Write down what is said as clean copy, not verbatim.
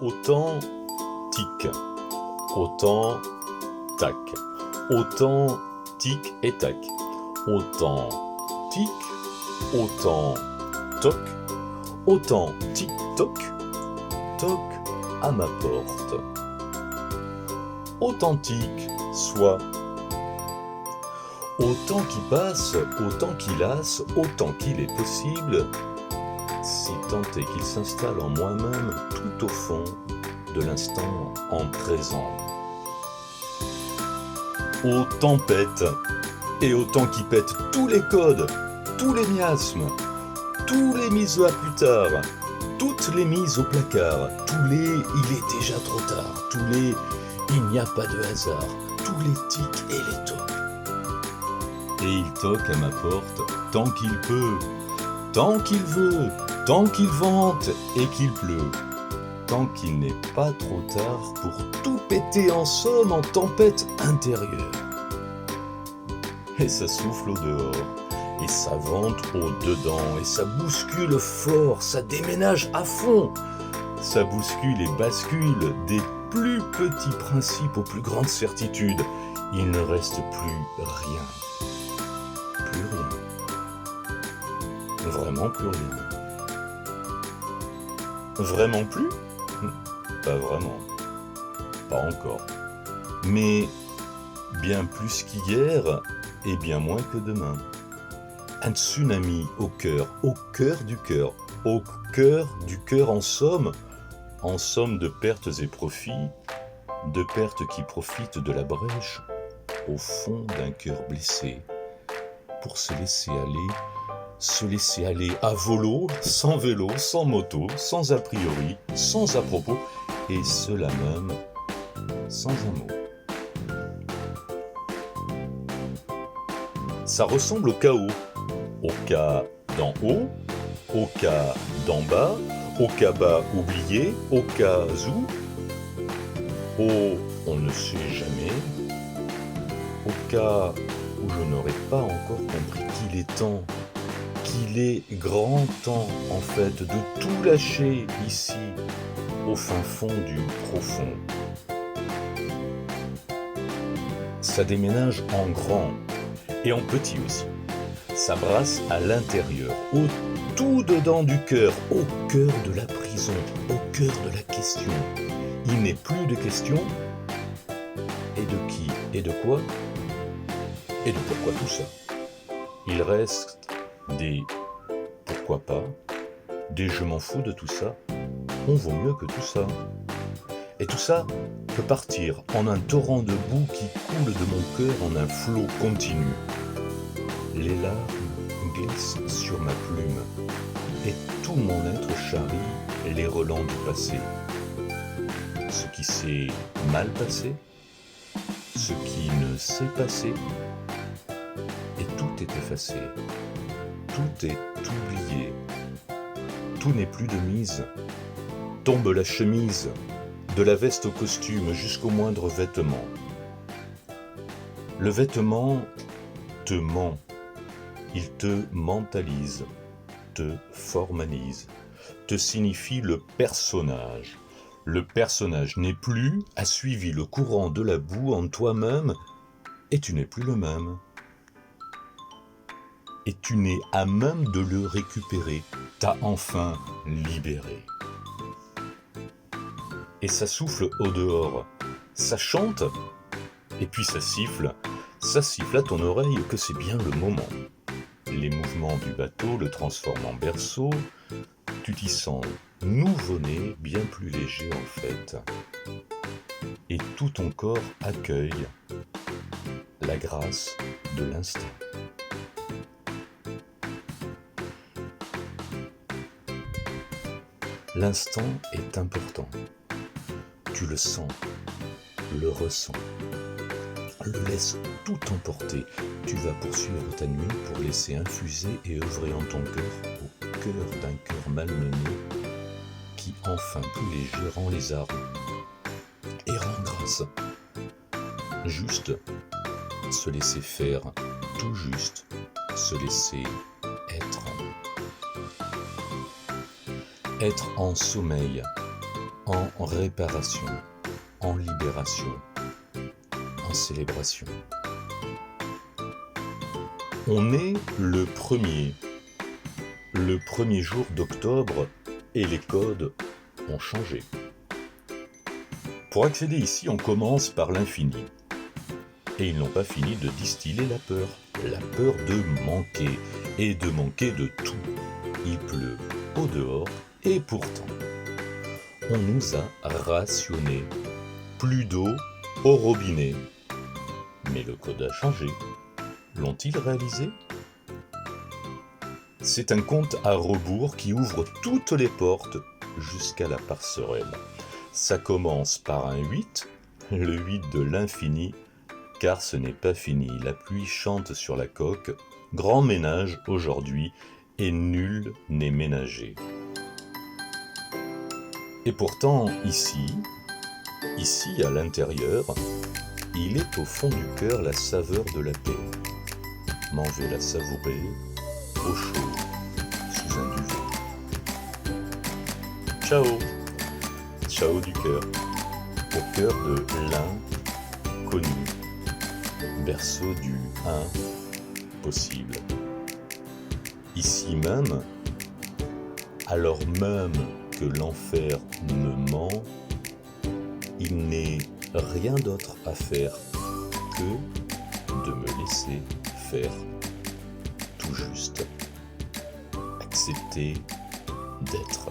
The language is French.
Autant tic, autant tac, autant tic et tac, autant tic, autant toc, autant tic toc, toc à ma porte. Authentique soit. Autant qui passe, autant qui lasse, autant qu'il est possible, si tant est qu'il s'installe en moi-même tout au fond de l'instant en présent. Autant pète, et autant qui pète tous les codes, tous les miasmes, tous les mises à plus tard, toutes les mises au placard, tous les il est déjà trop tard, tous les il n'y a pas de hasard, tous les tics et les tocs. Et il toque à ma porte tant qu'il peut, tant qu'il veut, tant qu'il vente et qu'il pleut, tant qu'il n'est pas trop tard pour tout péter en somme en tempête intérieure. Et ça souffle au dehors, et ça vente au dedans, et ça bouscule fort, ça déménage à fond, ça bouscule et bascule des plus petits principes aux plus grandes certitudes. Il ne reste plus rien. Plus rien. Vraiment plus rien. Vraiment plus ? Pas vraiment. Pas encore. Mais bien plus qu'hier et bien moins que demain. Un tsunami au cœur du cœur, au cœur du cœur en somme de pertes et profits, de pertes qui profitent de la brèche au fond d'un cœur blessé, pour se laisser aller à volo, sans vélo, sans moto, sans a priori, sans à propos, et cela même sans un mot. Ça ressemble au chaos, au cas d'en haut, au cas d'en bas, au cas bas oublié, au cas où, au on ne sait jamais, au cas où je n'aurais pas encore compris qu'il est temps, qu'il est grand temps en fait de tout lâcher ici, au fin fond du profond. Ça déménage en grand et en petit aussi. Ça brasse à l'intérieur, au tout dedans du cœur, au cœur de la prison, au cœur de la question. Il n'est plus de question. Et de qui ? Et de quoi ? Et de pourquoi tout ça ? Il reste des pourquoi pas, des je m'en fous de tout ça, on vaut mieux que tout ça. Et tout ça peut partir en un torrent de boue qui coule de mon cœur en un flot continu. Les larmes glissent sur ma plume et tout mon être charrie les relents du passé. Ce qui s'est mal passé, ce qui ne s'est passé, et tout est effacé, tout est oublié, tout n'est plus de mise. Tombe la chemise, de la veste au costume jusqu'au moindre vêtement. Le vêtement te ment, il te mentalise, te formalise, te signifie le personnage. Le personnage n'est plus, a suivi le courant de la boue en toi-même, et tu n'es plus le même. Et tu n'es à même de le récupérer, t'as enfin libéré. Et ça souffle au dehors, ça chante, et puis ça siffle à ton oreille que c'est bien le moment. Les mouvements du bateau le transforment en berceau, tu t'y sens nouveau-né, bien plus léger en fait. Et tout ton corps accueille la grâce de l'instant. L'instant est important. Tu le sens, le ressens, le laisse tout emporter. Tu vas poursuivre ta nuit pour laisser infuser et œuvrer en ton cœur au cœur d'un cœur malmené qui enfin plus léger rend les armes et rend grâce. Juste se laisser faire, tout juste se laisser être. Être en sommeil, en réparation, en libération, en célébration. On est le premier jour d'octobre et les codes ont changé. Pour accéder ici, on commence par l'infini. Et ils n'ont pas fini de distiller la peur de manquer, et de manquer de tout. Il pleut au dehors, et pourtant, on nous a rationné. Plus d'eau au robinet. Mais le code a changé. L'ont-ils réalisé ? C'est un compte à rebours qui ouvre toutes les portes jusqu'à la passerelle. Ça commence par un 8, le 8 de l'infini, car ce n'est pas fini. La pluie chante sur la coque, grand ménage aujourd'hui, et nul n'est ménagé. Et pourtant, ici, à l'intérieur, il est au fond du cœur la saveur de la paix. M'en vais la savourer, au chaud, sous un duvet. Ciao, ciao du cœur, au cœur de l'inconnu, berceau du impossible. Ici même, alors même que l'enfer me ment, il n'est rien d'autre à faire que de me laisser faire tout juste, accepter d'être.